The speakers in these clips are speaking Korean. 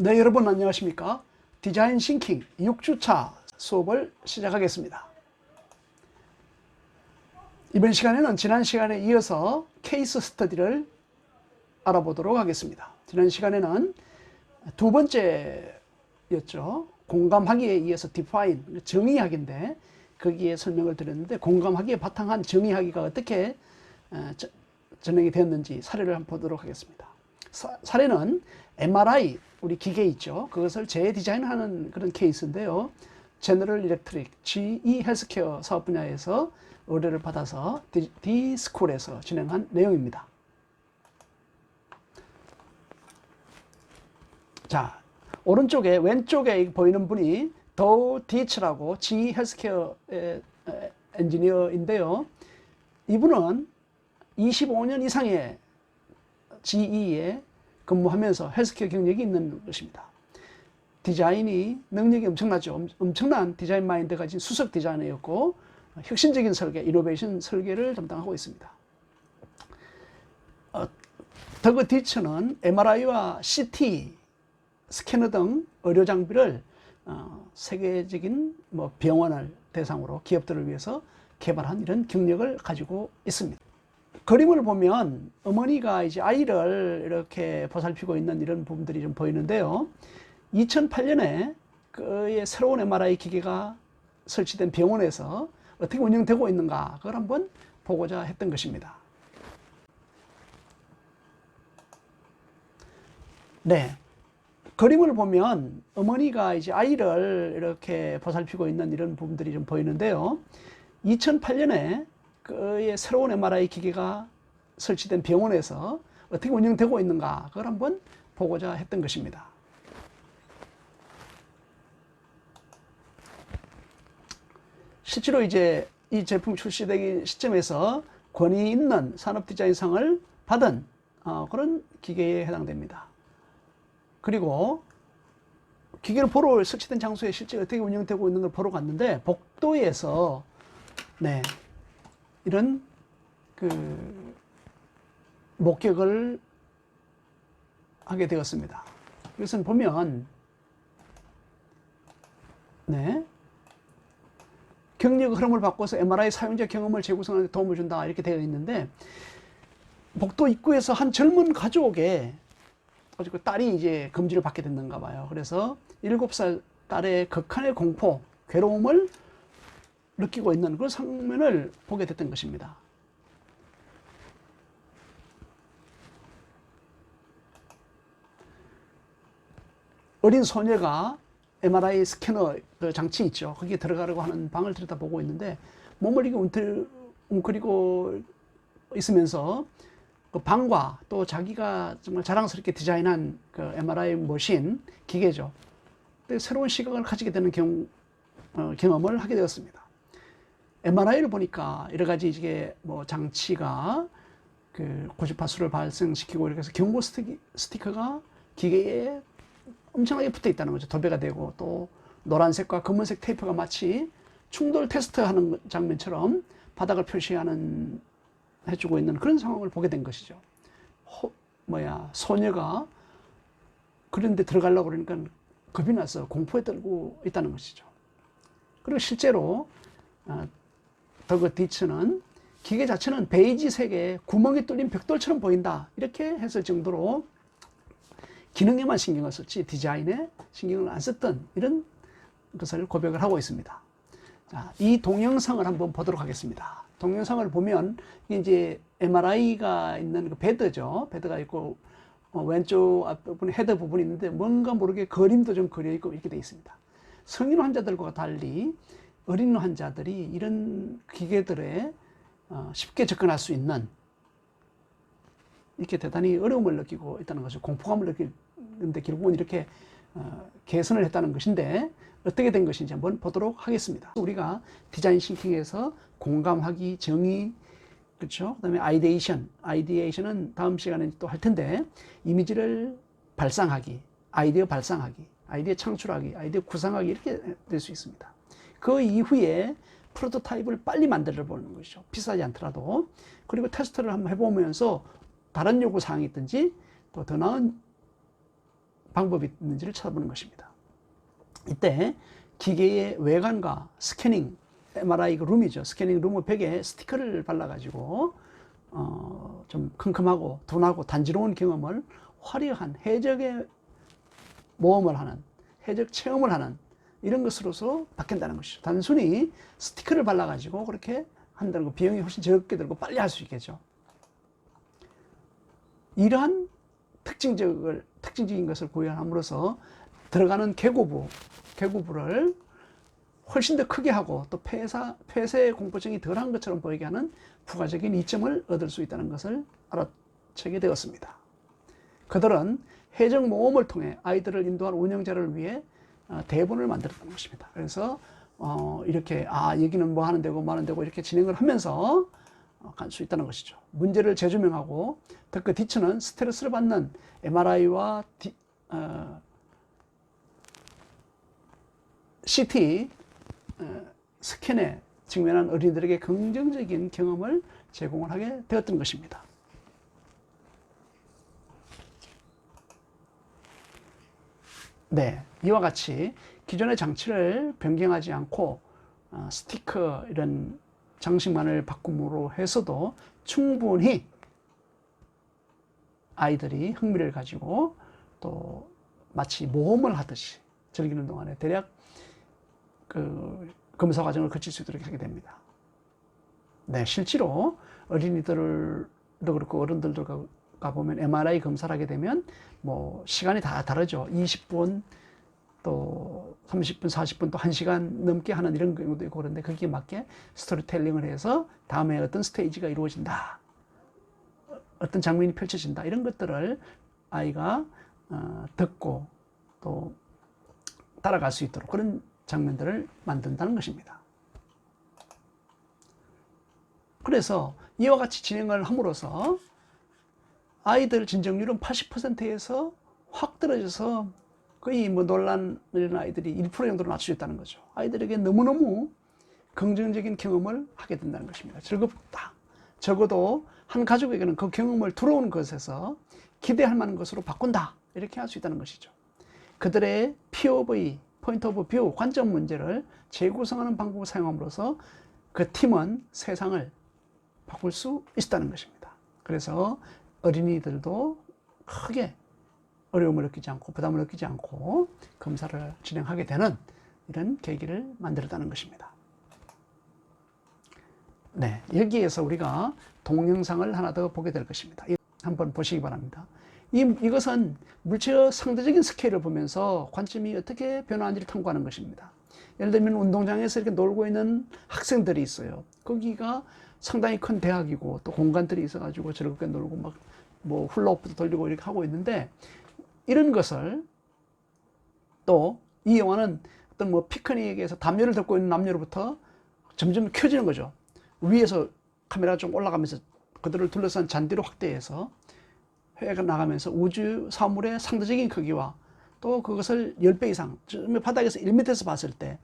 네, 여러분 안녕하십니까? 디자인 싱킹 6주차 수업을 시작하겠습니다. 이번 시간에는 지난 시간에 이어서 케이스 스터디를 알아보도록 하겠습니다. 지난 시간에는 두 번째였죠. 공감하기에 이어서 define, 정의하기인데 거기에 설명을 드렸는데 공감하기에 바탕한 정의하기가 어떻게 전형이 되었는지 사례를 한번 보도록 하겠습니다. 사례는 MRI, 우리 기계 있죠. 그것을 재디자인하는 그런 케이스인데요. 제너럴 일렉트릭, GE 헬스케어 사업 분야에서 의뢰를 받아서 D스쿨에서 진행한 내용입니다. 자, 오른쪽에 왼쪽에 보이는 분이 도 디츠라고 GE 헬스케어 엔지니어인데요. 이분은 25년 이상의 GE에 근무하면서 헬스케어 경력이 있는 것입니다. 디자인이 능력이 엄청나죠. 엄청난 디자인 마인드가 가진 수석 디자이너였고 혁신적인 설계, 이노베이션 설계를 담당하고 있습니다. 더그 디츠는 MRI와 CT, 스캐너 등 의료 장비를 세계적인 병원을 대상으로 기업들을 위해서 개발한 이런 경력을 가지고 있습니다. 그림을 보면 어머니가 이제 아이를 이렇게 보살피고 있는 이런 부분들이 좀 보이는데요. 2008년에 그의 새로운 MRI 기계가 설치된 병원에서 어떻게 운영되고 있는가 그걸 한번 보고자 했던 것입니다. 네. 그림을 보면 어머니가 이제 아이를 이렇게 보살피고 있는 이런 부분들이 좀 보이는데요. 2008년에 그의 새로운 MRI 기계가 설치된 병원에서 어떻게 운영되고 있는가 그걸 한번 보고자 했던 것입니다. 실제로 이제 이 제품 출시되기 시점에서 권위 있는 산업 디자인상을 받은 그런 기계에 해당됩니다. 그리고 기계를 보러 설치된 장소에 실제 어떻게 운영되고 있는 걸 보러 갔는데 복도에서 네, 이런 목격을 하게 되었습니다. 이것은 보면 네, 경력 흐름을 바꿔서 MRI 사용자 경험을 재구성하는 데 도움을 준다 이렇게 되어 있는데 복도 입구에서 한 젊은 가족의 딸이 이제 금지를 받게 됐는가 봐요. 그래서 7살 딸의 극한의 공포, 괴로움을 느끼고 있는 그런 장면을 보게 됐던 것입니다. 어린 소녀가 MRI 스캐너 장치 있죠. 거기에 들어가려고 하는 방을 들여다보고 있는데 몸을 이렇게 웅크리고 있으면서 그 방과 또 자기가 정말 자랑스럽게 디자인한 그 MRI 머신 기계죠. 새로운 시각을 가지게 되는 경험을 하게 되었습니다. MRI를 보니까 여러 가지 이게 장치가 고주파수를 발생시키고 이렇게 해서 경고 스티커가 기계에 엄청나게 붙어 있다는 거죠. 도배가 되고 또 노란색과 검은색 테이프가 마치 충돌 테스트하는 장면처럼 바닥을 표시하는 해주고 있는 그런 상황을 보게 된 것이죠. 소녀가 그런데 들어가려고 그러니까 겁이 나서 공포에 떨고 있다는 것이죠. 그리고 실제로 더그 디츠는 기계 자체는 베이지색의 구멍이 뚫린 벽돌처럼 보인다 이렇게 했을 정도로 기능에만 신경을 썼지 디자인에 신경을 안 썼던 이런 것을 고백을 하고 있습니다. 자, 이 동영상을 한번 보도록 하겠습니다. 동영상을 보면 이제 MRI가 있는 그 베드죠. 베드가 있고 왼쪽 앞부분에 헤더 부분이 있는데 뭔가 모르게 그림도 좀 그려 있고 이렇게 되어 있습니다. 성인 환자들과 달리 어린 환자들이 이런 기계들에 쉽게 접근할 수 있는 이렇게 대단히 어려움을 느끼고 있다는 것을 공포감을 느끼는데 결국은 이렇게 개선을 했다는 것인데 어떻게 된 것인지 한번 보도록 하겠습니다. 우리가 디자인 싱킹에서 공감하기, 정의, 그렇죠? 그다음에 아이디에이션은 다음 시간에 또 할 텐데 이미지를 발상하기, 아이디어 발상하기, 아이디어 창출하기, 아이디어 구상하기 이렇게 될 수 있습니다. 그 이후에 프로토타입을 빨리 만들어 보는 것이죠. 비싸지 않더라도. 그리고 테스트를 한번 해보면서 다른 요구 사항이 있든지 또 더 나은 방법이 있는지를 찾아보는 것입니다. 이때 기계의 외관과 스캐닝, MRI 그 룸이죠. 스캐닝 룸의 벽에 스티커를 발라가지고 좀 컴컴하고 둔하고 단지로운 경험을 화려한 해적의 모험을 하는, 해적 체험을 하는 이런 것으로서 바뀐다는 것이죠. 단순히 스티커를 발라가지고 그렇게 한다는 거 비용이 훨씬 적게 들고 빨리 할 수 있겠죠. 이러한 특징적인 것을 구현함으로써 들어가는 개구부를 훨씬 더 크게 하고 또 폐쇄 공포증이 덜한 것처럼 보이게 하는 부가적인 이점을 얻을 수 있다는 것을 알아채게 되었습니다. 그들은 해적 모험을 통해 아이들을 인도할 운영자를 위해 대본을 만들었다는 것입니다. 그래서 이렇게 여기는 뭐 하는 데고 뭐 하는 데고 이렇게 진행을 하면서 갈 수 있다는 것이죠. 문제를 재조명하고 그 뒤처는 스트레스를 받는 MRI와 CT 스캔에 직면한 어린이들에게 긍정적인 경험을 제공을 하게 되었던 것입니다. 네, 이와 같이 기존의 장치를 변경하지 않고 스티커 이런 장식만을 바꿈으로 해서도 충분히 아이들이 흥미를 가지고 또 마치 모험을 하듯이 즐기는 동안에 대략 그 검사 과정을 거칠 수 있도록 하게 됩니다. 네, 실제로 어린이들도 그렇고 어른들도 가보면 MRI 검사를 하게 되면 뭐 시간이 다 다르죠. 20분 또 30분, 40분 또 1시간 넘게 하는 이런 경우도 있고 그런데 거기에 맞게 스토리텔링을 해서 다음에 어떤 스테이지가 이루어진다. 어떤 장면이 펼쳐진다. 이런 것들을 아이가 듣고 또 따라갈 수 있도록 그런 장면들을 만든다는 것입니다. 그래서 이와 같이 진행을 함으로써 아이들 진정률은 80%에서 확 떨어져서 거의 뭐 논란 이런 아이들이 1% 정도로 낮춰졌다는 거죠. 아이들에게 너무너무 긍정적인 경험을 하게 된다는 것입니다. 즐겁다. 적어도 한 가족에게는 그 경험을 들어오는 것에서 기대할 만한 것으로 바꾼다. 이렇게 할 수 있다는 것이죠. 그들의 POV, 포인트 오브 뷰, 관점 문제를 재구성하는 방법을 사용함으로써 그 팀은 세상을 바꿀 수 있다는 것입니다. 그래서 어린이들도 크게 어려움을 느끼지 않고 부담을 느끼지 않고 검사를 진행하게 되는 이런 계기를 만들었다는 것입니다. 네, 여기에서 우리가 동영상을 하나 더 보게 될 것입니다. 한번 보시기 바랍니다. 이것은 물체의 상대적인 스케일을 보면서 관점이 어떻게 변화하는지를 탐구하는 것입니다. 예를 들면 운동장에서 이렇게 놀고 있는 학생들이 있어요. 거기가 상당히 큰 대학이고 또 공간들이 있어가지고 즐겁게 놀고 막 뭐 훌라후프도 돌리고 이렇게 하고 있는데 이런 것을 또 이 영화는 어떤 뭐 피크닉에서 담요를 들고 있는 남녀로부터 점점 켜지는 거죠. 위에서 카메라가 좀 올라가면서 그들을 둘러싼 잔디로 확대해서 회가 나가면서 우주 사물의 상대적인 크기와 또 그것을 10배 이상 바닥에서 1m에서 봤을 때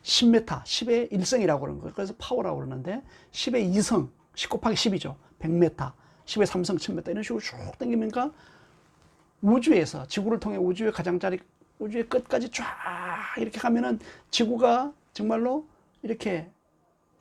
10m, 10의 1성이라고 그러는 거예요. 그래서 파워라고 그러는데 10의 2성, 10 곱하기 10이죠. 100m, 10의 3성, 1000m 이런 식으로 쭉 당기니까 우주에서 지구를 통해 우주의 가장자리, 우주의 끝까지 쫙 이렇게 가면은 지구가 정말로 이렇게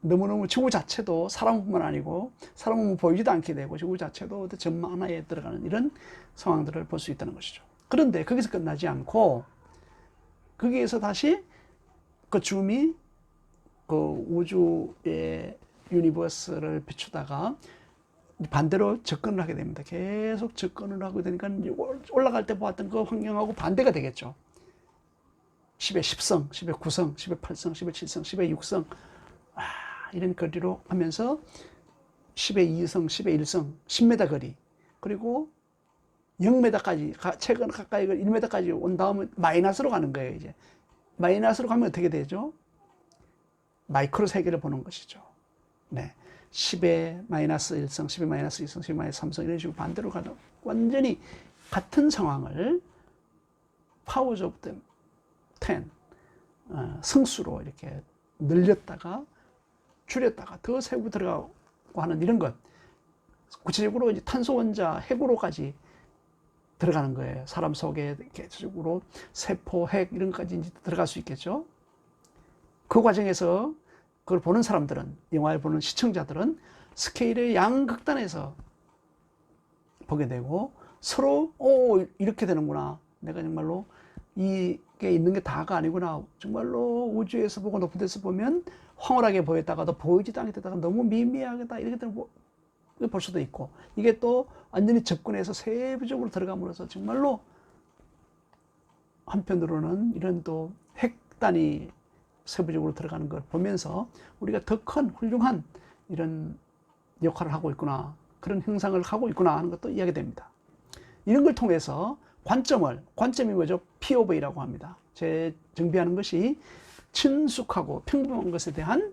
너무너무 지구 자체도 사람뿐만 아니고 사람은 보이지도 않게 되고 지구 자체도 전망 하나에 들어가는 이런 상황들을 볼 수 있다는 것이죠. 그런데 거기서 끝나지 않고 거기에서 다시 그 줌이 그 우주의 유니버스를 비추다가 반대로 접근을 하게 됩니다. 계속 접근을 하게 되니까 올라갈 때 보았던 그 환경하고 반대가 되겠죠. 10의 10성, 10의 9성, 10의 8성, 10의 7성, 10의 6성 이런 거리로 하면서 10의 2성, 10의 1성, 10m 거리 그리고 0m까지 최근 가까이 1m까지 온 다음에 마이너스로 가는 거예요. 이제 마이너스로 가면 어떻게 되죠? 마이크로 세계를 보는 것이죠. 네, 10의 마이너스 1성, 10의 마이너스 2성, 10의 마이너스 3성 이런 식으로 반대로 가는 완전히 같은 상황을 파워즈 오브 10 성수로 이렇게 늘렸다가 줄였다가 더 세고 들어가고 하는 이런 것 구체적으로 이제 탄소 원자 핵으로까지 들어가는 거예요. 사람 속에 계속으로 세포, 핵 이런 것까지 이제 들어갈 수 있겠죠. 그 과정에서 그걸 보는 사람들은, 영화를 보는 시청자들은 스케일의 양극단에서 보게 되고 서로 이렇게 되는구나. 내가 정말로 이게 있는 게 다가 아니구나. 정말로 우주에서 보고 높은 데서 보면 황홀하게 보였다가도 보이지도 않게 되다가 너무 미미하게다 이렇게 되는 볼 수도 있고, 이게 또 완전히 접근해서 세부적으로 들어감으로써 정말로 한편으로는 이런 또 핵단이 세부적으로 들어가는 걸 보면서 우리가 더 큰 훌륭한 이런 역할을 하고 있구나, 그런 형상을 하고 있구나 하는 것도 이야기됩니다. 이런 걸 통해서 관점이 뭐죠? POV라고 합니다. 정비하는 것이 친숙하고 평범한 것에 대한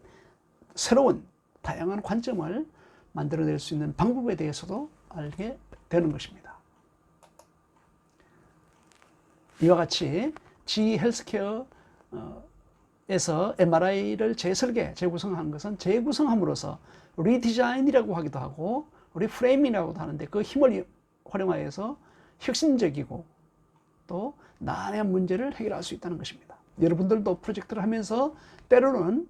새로운 다양한 관점을 만들어낼 수 있는 방법에 대해서도 알게 되는 것입니다. 이와 같이 GE 헬스케어에서 MRI를 재구성한 것은 재구성함으로써 리디자인이라고 하기도 하고 리프레임이라고도 하는데, 그 힘을 활용하여서 혁신적이고 또 난해한 문제를 해결할 수 있다는 것입니다. 여러분들도 프로젝트를 하면서 때로는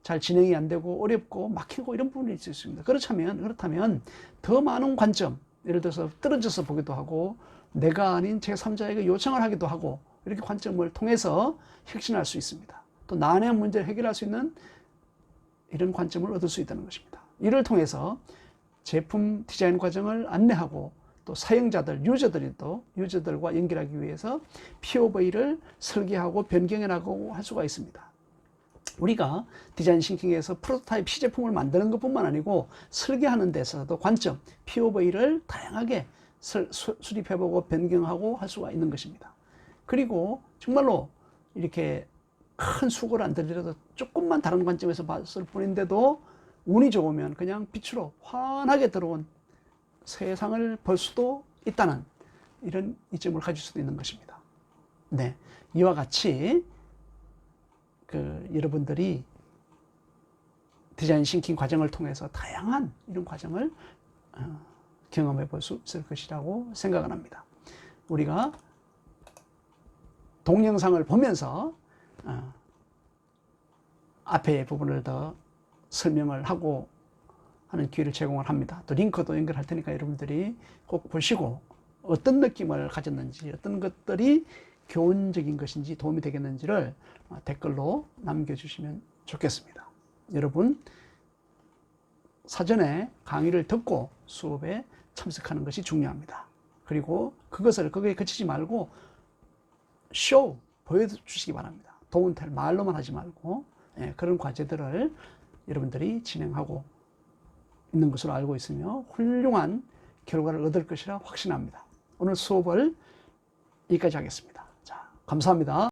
잘 진행이 안 되고 어렵고 막히고 이런 부분이 있을 수 있습니다. 그렇다면 더 많은 관점, 예를 들어서 떨어져서 보기도 하고 내가 아닌 제3자에게 요청을 하기도 하고, 이렇게 관점을 통해서 혁신할 수 있습니다. 또 난해한 문제를 해결할 수 있는 이런 관점을 얻을 수 있다는 것입니다. 이를 통해서 제품 디자인 과정을 안내하고 또 사용자들, 유저들과 연결하기 위해서 POV를 설계하고 변경해 나가고 할 수가 있습니다. 우리가 디자인 싱킹에서 프로토타입 시제품을 만드는 것뿐만 아니고 설계하는 데서도 관점, POV를 다양하게 수립해보고 변경하고 할 수가 있는 것입니다. 그리고 정말로 이렇게 큰 수고를 안 들이더라도 조금만 다른 관점에서 봤을 뿐인데도 운이 좋으면 그냥 빛으로 환하게 들어온 세상을 볼 수도 있다는 이런 이점을 가질 수도 있는 것입니다. 네, 이와 같이 여러분들이 디자인 싱킹 과정을 통해서 다양한 이런 과정을 경험해 볼 수 있을 것이라고 생각을 합니다. 우리가 동영상을 보면서 앞에 부분을 더 설명을 하고 하는 기회를 제공을 합니다. 또 링크도 연결할 테니까 여러분들이 꼭 보시고 어떤 느낌을 가졌는지, 어떤 것들이 교훈적인 것인지 도움이 되겠는지를 댓글로 남겨주시면 좋겠습니다. 여러분, 사전에 강의를 듣고 수업에 참석하는 것이 중요합니다. 그리고 거기에 그치지 말고 보여주시기 바랍니다. 도운텔 말로만 하지 말고 그런 과제들을 여러분들이 진행하고 있는 것으로 알고 있으며 훌륭한 결과를 얻을 것이라 확신합니다. 오늘 수업을 여기까지 하겠습니다. 자, 감사합니다.